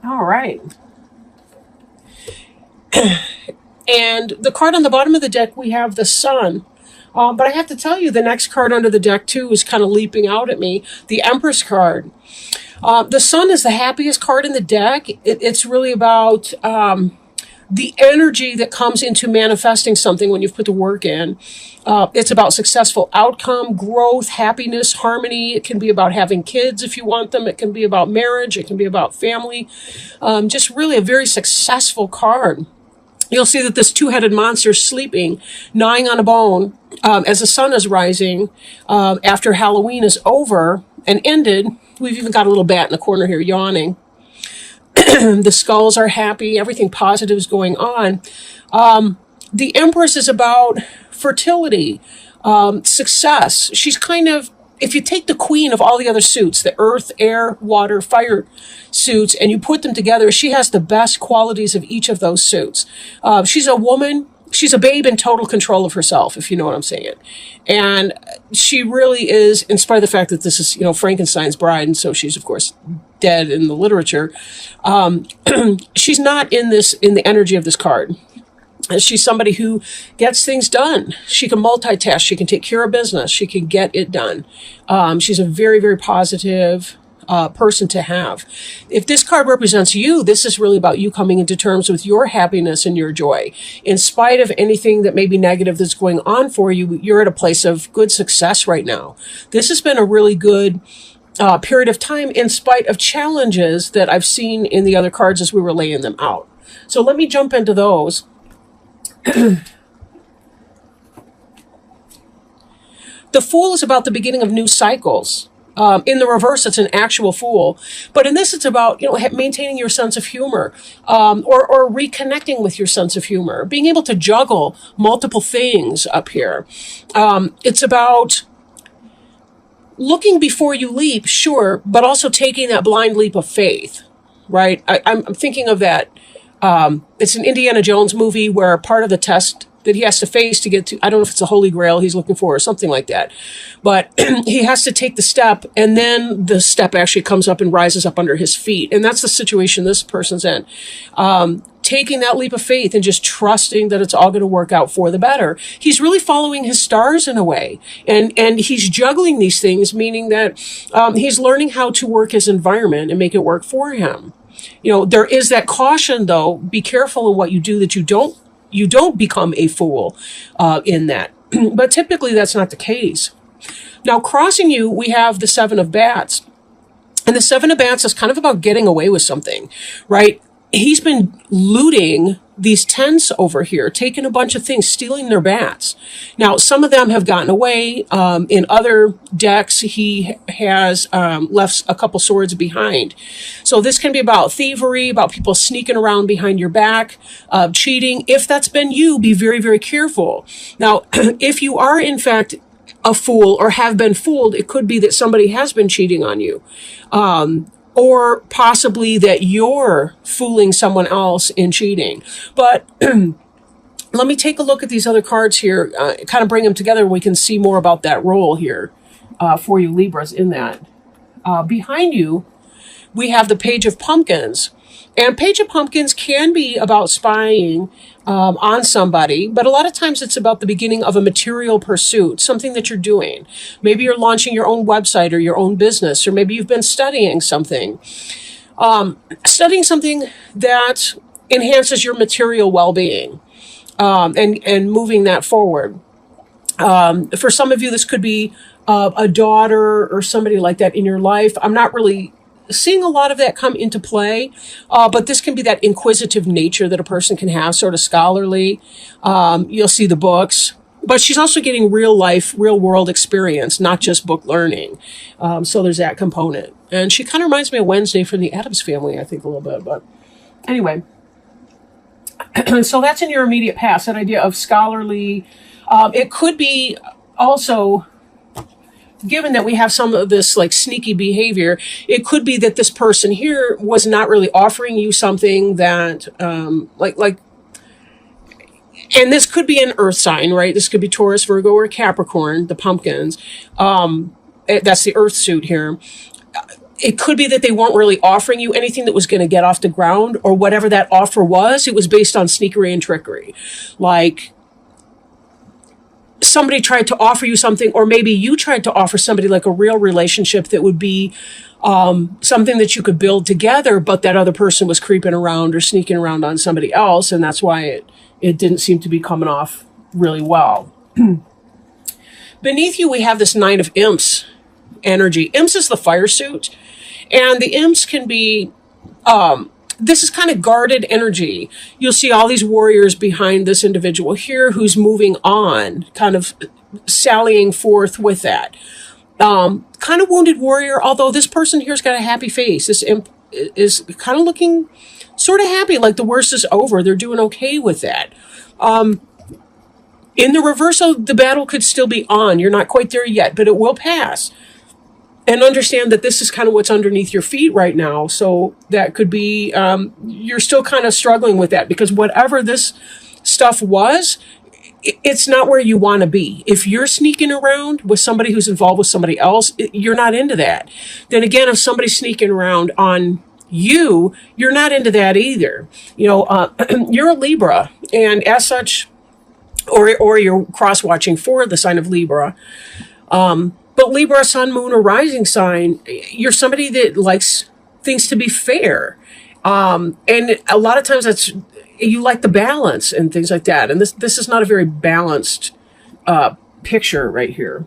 All right. And the card on the bottom of the deck, we have the Sun. But I have to tell you, the next card under the deck, too, is kind of leaping out at me. The Empress card. The Sun is the happiest card in the deck. It's really about the energy that comes into manifesting something when you've put the work in. It's about successful outcome, growth, happiness, harmony. It can be about having kids if you want them. It can be about marriage. It can be about family. Just really a very successful card. You'll see that this two-headed monster is sleeping, gnawing on a bone, as the sun is rising, after Halloween is over and ended. We've even got a little bat in the corner here yawning. The skulls are happy. Everything positive is going on. The Empress is about fertility, success. She's kind of, if you take the queen of all the other suits, the earth, air, water, fire suits, and you put them together, she has the best qualities of each of those suits. She's a woman. She's a babe in total control of herself, if you know what I'm saying. And she really is, in spite of the fact that this is, Frankenstein's bride, and so she's, of course, dead in the literature. She's not in the energy of this card. She's somebody who gets things done. She can multitask. She can take care of business. She can get it done. She's a very, very positive person to have. If this card represents you, this is really about you coming into terms with your happiness and your joy. In spite of anything that may be negative that's going on for you, you're at a place of good success right now. This has been a really good period of time in spite of challenges that I've seen in the other cards as we were laying them out. So let me jump into those. The Fool is about the beginning of new cycles. In the reverse, it's an actual fool. But in this, it's about, maintaining your sense of humor, or reconnecting with your sense of humor, being able to juggle multiple things up here. It's about looking before you leap, sure, but also taking that blind leap of faith, right? I'm thinking of that. It's an Indiana Jones movie where part of the test that he has to face to get to, I don't know if it's the Holy Grail he's looking for or something like that, but he has to take the step, and then the step actually comes up and rises up under his feet. And that's the situation this person's in. Taking that leap of faith and just trusting that it's all going to work out for the better. He's really following his stars in a way. And he's juggling these things, meaning that he's learning how to work his environment and make it work for him. There is that caution, though. Be careful in what you do, that you don't become a fool in that. But typically that's not the case. Now, crossing you, we have the Seven of Bats. And the Seven of Bats is kind of about getting away with something, right? He's been looting these tents over here, taking a bunch of things, stealing their bats. Now, some of them have gotten away. In other decks, he has left a couple swords behind. So this can be about thievery, about people sneaking around behind your back, cheating. If that's been you, be very, very careful. Now, if you are, in fact, a fool or have been fooled, it could be that somebody has been cheating on you. Or possibly that you're fooling someone else in cheating. But let me take a look at these other cards here, kind of bring them together, and we can see more about that role here for you Libras in that. Behind you, we have the Page of Pumpkins. And Page of Pumpkins can be about spying on somebody, but a lot of times it's about the beginning of a material pursuit, something that you're doing. Maybe you're launching your own website or your own business, or maybe you've been studying something. Studying something that enhances your material well-being, and moving that forward. For some of you, this could be a daughter or somebody like that in your life. I'm not really seeing a lot of that come into play, but this can be that inquisitive nature that a person can have, sort of scholarly. You'll see the books, but she's also getting real life, real world experience, not just book learning. So there's that component. And she kind of reminds me of Wednesday from the Addams Family, I think, a little bit. But anyway, so that's in your immediate past, that idea of scholarly. It could be also, given that we have some of this like sneaky behavior, it could be that this person here was not really offering you something that, and this could be an earth sign, right? This could be Taurus, Virgo, or Capricorn, the pumpkins. That's the earth suit here. it could be that they weren't really offering you anything that was going to get off the ground, or whatever that offer was, it was based on sneakery and trickery. Like, somebody tried to offer you something, or maybe you tried to offer somebody like a real relationship that would be something that you could build together, but that other person was creeping around or sneaking around on somebody else, and that's why it didn't seem to be coming off really well. Beneath you, we have this Nine of Imps energy. Imps is the fire suit, and the imps can be, this is kind of guarded energy. You'll see all these warriors behind this individual here who's moving on, kind of sallying forth with that. Kind of wounded warrior, although this person here's got a happy face. This imp is kind of looking sort of happy, like the worst is over. They're doing okay with that. In the reverse, the battle could still be on. You're not quite there yet, but it will pass. And understand that this is kind of what's underneath your feet right now. So that could be, you're still kind of struggling with that, because whatever this stuff was, it's not where you want to be. If you're sneaking around with somebody who's involved with somebody else, you're not into that. Then again, if somebody's sneaking around on you, you're not into that either. You know, you're a Libra, and as such, or you're cross-watching for the sign of Libra. But Libra, sun, moon, or rising sign, you're somebody that likes things to be fair. And a lot of times you like the balance and things like that. And this is not a very balanced picture right here.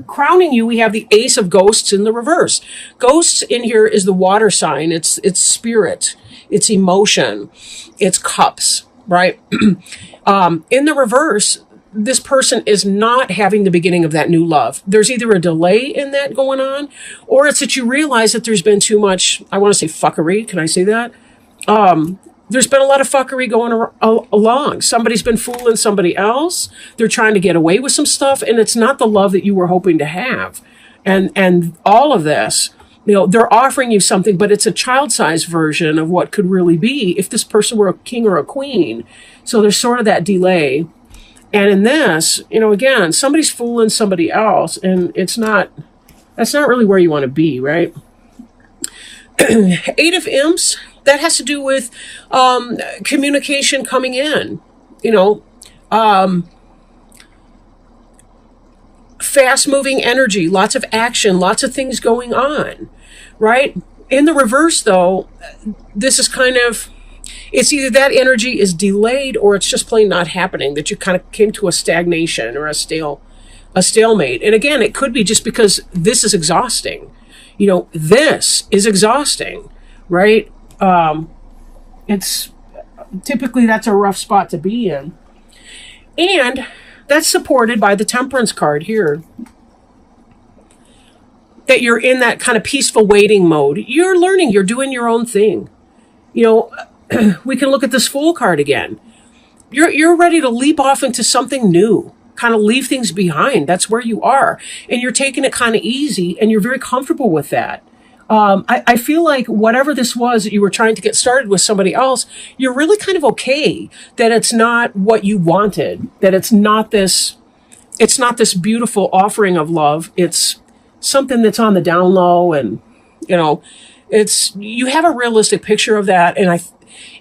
Crowning you, we have the Ace of Ghosts in the reverse. Ghosts in here is the water sign. It's spirit. It's emotion. It's cups, right? In the reverse, this person is not having the beginning of that new love. There's either a delay in that going on, or it's that you realize that there's been too much, I want to say fuckery. Can I say that? There's been a lot of fuckery going along. Somebody's been fooling somebody else. They're trying to get away with some stuff, and it's not the love that you were hoping to have. And all of this, you know, they're offering you something, but it's a child-sized version of what could really be if this person were a king or a queen. So there's sort of that delay. And in this, you know, again, somebody's fooling somebody else, and that's not really where you want to be, right? Eight of Imps, that has to do with communication coming in, you know, fast-moving energy, lots of action, lots of things going on, right? In the reverse, though, this is kind of, it's either that energy is delayed or it's just plain not happening, that you kind of came to a stagnation or a stalemate. And again, it could be just because this is exhausting. You know, this is exhausting, right? It's typically, that's a rough spot to be in. And that's supported by the Temperance card here. That you're in that kind of peaceful waiting mode. You're learning, you're doing your own thing. You know, we can look at this Fool card again. You're ready to leap off into something new, kind of leave things behind. That's where you are. And you're taking it kind of easy, and you're very comfortable with that. I feel like whatever this was that you were trying to get started with somebody else, you're really kind of okay that it's not what you wanted, that it's not this beautiful offering of love. It's something that's on the down low, and, you know, you have a realistic picture of that,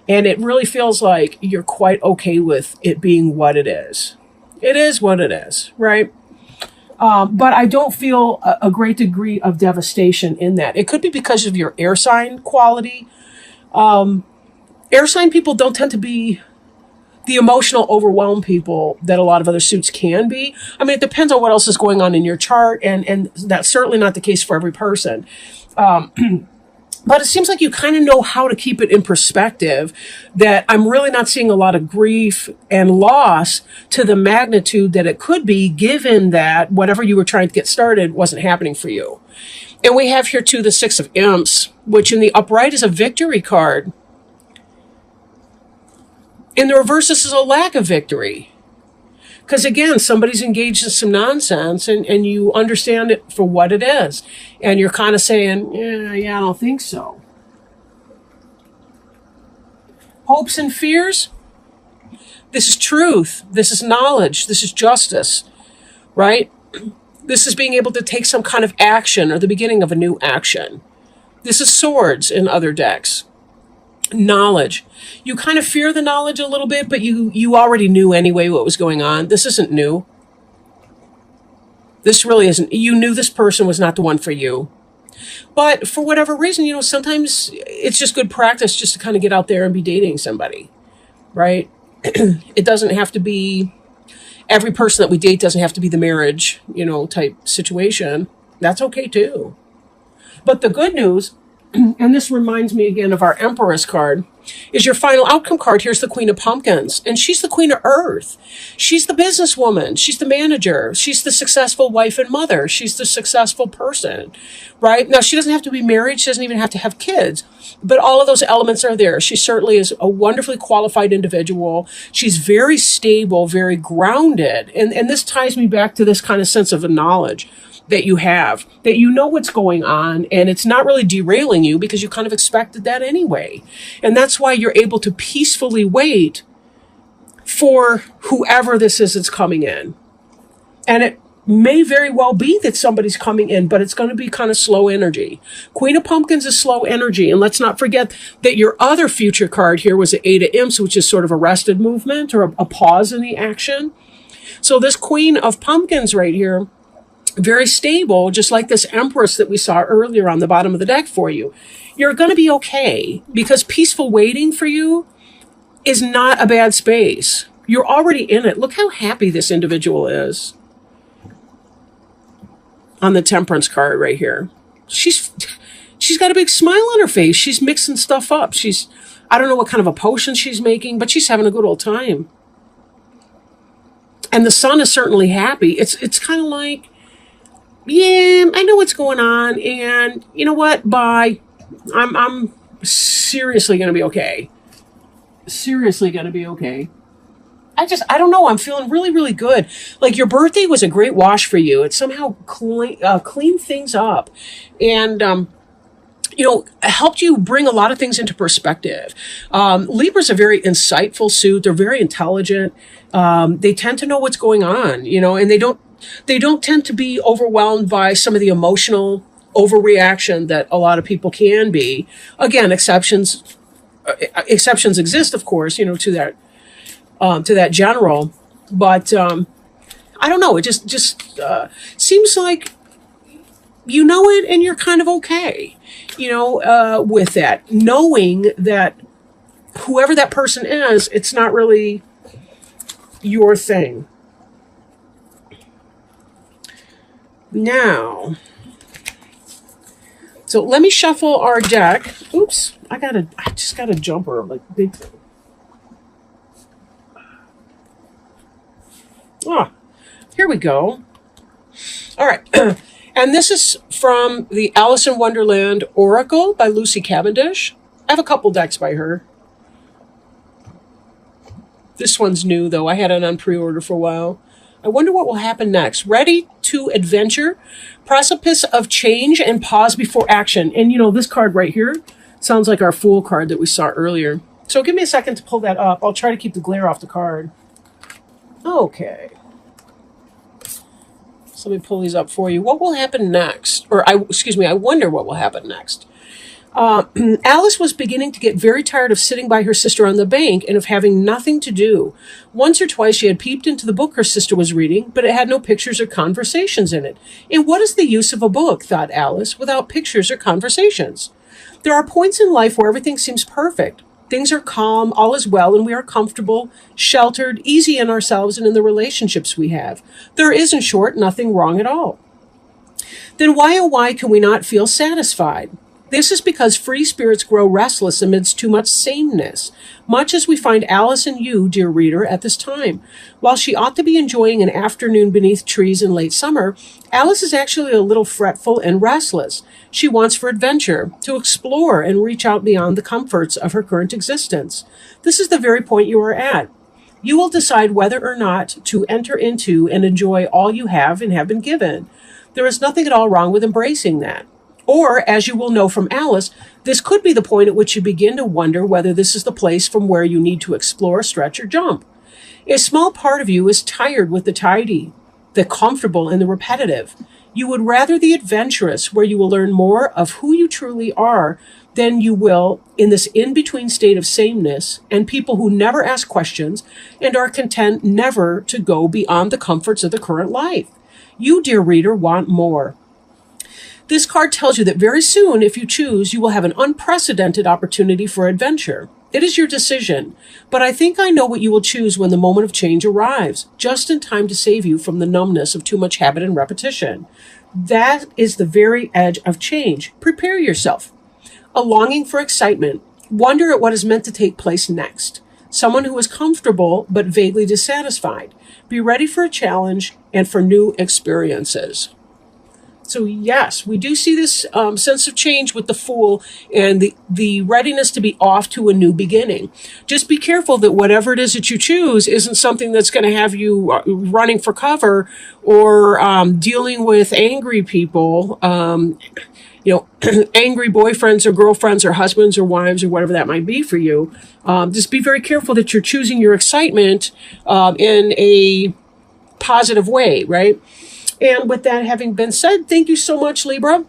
and it really feels like you're quite okay with it being what it is. It is what it is, right? But I don't feel a great degree of devastation in that. It could be because of your air sign quality. Air sign people don't tend to be the emotional, overwhelmed people that a lot of other suits can be. I mean, it depends on what else is going on in your chart, and that's certainly not the case for every person. But it seems like you kind of know how to keep it in perspective, that I'm really not seeing a lot of grief and loss to the magnitude that it could be, given that whatever you were trying to get started wasn't happening for you. And we have here too the Six of Imps, which in the upright is a victory card. In the reverse, this is a lack of victory. Because again, somebody's engaged in some nonsense, and you understand it for what it is. And you're kind of saying, yeah, I don't think so. Hopes and fears. This is truth. This is knowledge. This is justice, right? This is being able to take some kind of action or the beginning of a new action. This is swords in other decks. Knowledge. You kind of fear the knowledge a little bit, but you already knew anyway what was going on. This isn't new. This really isn't. You knew this person was not the one for you. But for whatever reason, sometimes it's just good practice just to kind of get out there and be dating somebody, right? It doesn't have to be, every person that we date doesn't have to be the marriage, type situation. That's okay too. But the good news, and this reminds me again of our Empress card, is your final outcome card. Here's the Queen of Pumpkins, and she's the Queen of Earth. She's the businesswoman. She's the manager. She's the successful wife and mother. She's the successful person, right? Now, she doesn't have to be married. She doesn't even have to have kids, but all of those elements are there. She certainly is a wonderfully qualified individual. She's very stable, very grounded, and this ties me back to this kind of sense of knowledge that you have, that you know what's going on, and it's not really derailing you because you kind of expected that anyway. And that's why you're able to peacefully wait for whoever this is that's coming in. And it may very well be that somebody's coming in, but it's going to be kind of slow energy. Queen of Pumpkins is slow energy. And let's not forget that your other future card here was the Eight of Imps, which is sort of arrested movement or a pause in the action. So this Queen of Pumpkins right here, very stable, just like this Empress that we saw earlier on the bottom of the deck for you. You're going to be okay because peaceful waiting for you is not a bad space. You're already in it. Look how happy this individual is on the Temperance card right here. She's got a big smile on her face. She's mixing stuff up. I don't know what kind of a potion she's making, but she's having a good old time. And the Sun is certainly happy. It's kind of like, yeah, I know what's going on, and you know what? Bye. I'm seriously going to be okay. Seriously going to be okay. I don't know. I'm feeling really, really good. Like your birthday was a great wash for you. It somehow cleaned things up, and helped you bring a lot of things into perspective. Libra's a very insightful suit. They're very intelligent. They tend to know what's going on, and they don't tend to be overwhelmed by some of the emotional overreaction that a lot of people can be. Again, exceptions exist, of course, to that general. But I don't know. It just seems like you know it, and you're kind of okay, with that, knowing that whoever that person is, it's not really your thing. Now, so let me shuffle our deck. Oops, I just got a jumper, like big thing. Here we go. All right. And this is from the Alice in Wonderland Oracle by Lucy Cavendish. I have a couple decks by her. This one's new, though. I had it on pre-order for a while. I wonder what will happen next. Ready to adventure, precipice of change, and pause before action. And this card right here sounds like our Fool card that we saw earlier. So give me a second to pull that up. I'll try to keep the glare off the card. Okay. So let me pull these up for you. What will happen next? I wonder what will happen next. Alice was beginning to get very tired of sitting by her sister on the bank and of having nothing to do. Once or twice she had peeped into the book her sister was reading, but it had no pictures or conversations in it. And what is the use of a book, thought Alice, without pictures or conversations? There are points in life where everything seems perfect. Things are calm, all is well, and we are comfortable, sheltered, easy in ourselves and in the relationships we have. There is, in short, nothing wrong at all. Then why, oh why, can we not feel satisfied? This is because free spirits grow restless amidst too much sameness, much as we find Alice and you, dear reader, at this time. While she ought to be enjoying an afternoon beneath trees in late summer, Alice is actually a little fretful and restless. She wants for adventure, to explore and reach out beyond the comforts of her current existence. This is the very point you are at. You will decide whether or not to enter into and enjoy all you have and have been given. There is nothing at all wrong with embracing that. Or, as you will know from Alice, this could be the point at which you begin to wonder whether this is the place from where you need to explore, stretch, or jump. A small part of you is tired with the tidy. the comfortable and the repetitive. You would rather the adventurous, where you will learn more of who you truly are than you will in this in-between state of sameness, and people who never ask questions and are content never to go beyond the comforts of the current life. You, dear reader, want more. This card tells you that very soon, if you choose, you will have an unprecedented opportunity for adventure. It is your decision, but I think I know what you will choose when the moment of change arrives, just in time to save you from the numbness of too much habit and repetition. That is the very edge of change. Prepare yourself. A longing for excitement. Wonder at what is meant to take place next. Someone who is comfortable but vaguely dissatisfied. Be ready for a challenge and for new experiences. So yes, we do see this sense of change with the Fool and the readiness to be off to a new beginning. Just be careful that whatever it is that you choose isn't something that's going to have you running for cover or dealing with angry people, angry boyfriends or girlfriends or husbands or wives or whatever that might be for you. Just be very careful that you're choosing your excitement in a positive way, right? And with that having been said, thank you so much, Libra.